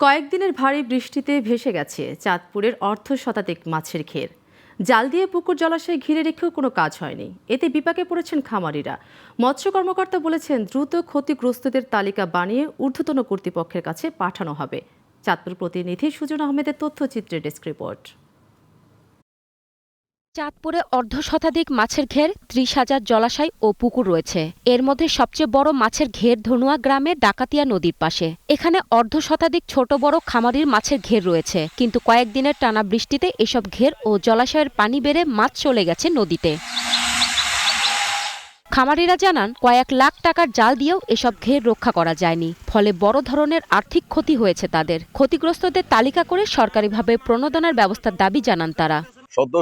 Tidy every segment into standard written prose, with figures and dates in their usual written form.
কয়েকদিনের ভারী বৃষ্টিতে ভেসে গেছে চাঁদপুরের অর্ধশতাধিক মাছের ঘের। জাল দিয়ে পুকুর জলাশয় ঘিরে রেখেও কোনো কাজ হয়নি। এতে বিপাকে পড়েছেন খামারিরা। মৎস্য কর্মকর্তা বলেছেন, দ্রুত ক্ষতিগ্রস্তদের তালিকা বানিয়ে ঊর্ধ্বতন কর্তৃপক্ষের কাছে পাঠানো হবে। চাঁদপুর প্রতিনিধি সুজন আহমেদের তথ্যচিত্রের ডেস্ক রিপোর্ট। চাঁদপুরে অর্ধশতাধিক মাছের ঘের, ৩০,০০০ জলাশয় ও পুকুর রয়েছে। এর মধ্যে সবচেয়ে বড় মাছের ঘের ধনুয়া গ্রামের ডাকাতিয়া নদীর পাশে। এখানে অর্ধশতাধিক ছোট বড় খামারির মাছের ঘের রয়েছে, কিন্তু কয়েকদিনের টানা বৃষ্টিতে এসব ঘের ও জলাশয়ের পানি বেড়ে মাছ চলে গেছে নদীতে। খামারিরা জানান, কয়েক লাখ টাকার জাল দিয়েও এসব ঘের রক্ষা করা যায়নি। ফলে বড় ধরনের আর্থিক ক্ষতি হয়েছে তাদের। ক্ষতিগ্রস্তদের তালিকা করে সরকারিভাবে প্রণোদনার ব্যবস্থার দাবি জানান তারা।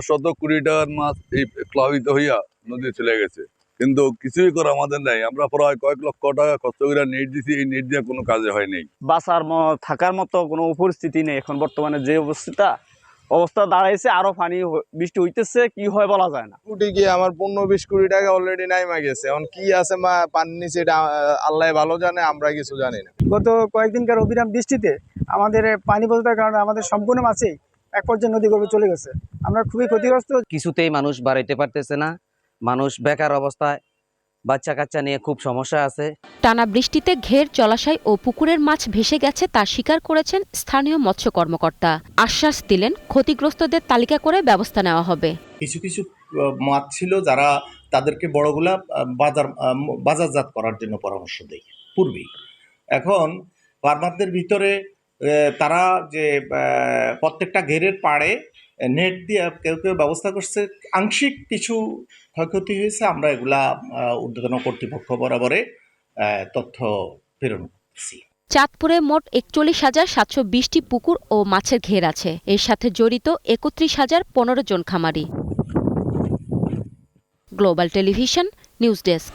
শত কোটি টাকার মাছ এই প্লাবিত হইয়া নদী চলে গেছে, কিন্তু কিছুই করে আমাদের নাই। আমরা প্রায় কয়েক লক্ষ টাকা খরচ করে নেট দিছি, এই নেট দিয়ে কোনো কাজে হয়নি। বাঁচার থাকার মতো কোনো পরিস্থিতি নেই এখন বর্তমানে যে অবস্থা দাঁড়াইছে। আরো পানি বৃষ্টি হইতেছে, কি হয় বলা যায় না। কোটি গিয়ে আমার 15-20 কোটি টাকা অলরেডি নাইমা গেছে। এখন কি আছে পানির নিচে এটা আল্লাহ ভালো জানে, আমরা কিছু জানি না। গত কয়েকদিনকার অবিরাম বৃষ্টিতে আমাদের পানি বলতার কারণে আমাদের সম্পূর্ণ মাছেই এক পর্যায়ে নদী গর্ভে চলে গেছে। আমরা খুবই ক্ষতিগ্রস্ত। কিছুতেই মানুষ বাড়াইতে পারতেছে না, মানুষ বেকার অবস্থায়, বাচ্চা কাচ্চা নিয়ে খুব সমস্যা আছে। টানা বৃষ্টিতে ঘের, জলাশয় ও পুকুরের মাছ ভেসে গেছে তা স্বীকার করেছেন স্থানীয় মৎস্য কর্মকর্তা। আশ্বাস দিলেন, ক্ষতিগ্রস্তদের তালিকা করে ব্যবস্থা নেওয়া হবে। কিছু কিছু মাছ ছিল যারা তাদেরকে বড়গুলা বাজারজাত করার জন্য পরামর্শ দেয় পূর্বেই। এখন ফার্মারদের ভিতরে তারা যে প্রত্যেকটা ঘেরের পাড়ে নেট দিয়ে কেউ কেউ ব্যবস্থা করছে। আংশিক কিছু ক্ষয়ক্ষতি হয়েছে, আমরা এগুলা ঊর্ধ্বতন কর্তৃপক্ষ বরাবরে তথ্য প্রেরণ করছি। চাঁদপুরে মোট ৪১,৭২০টি পুকুর ও মাছের ঘের আছে। এর সাথে জড়িত ৩১,০১৫ জন খামারি। Global television news desk.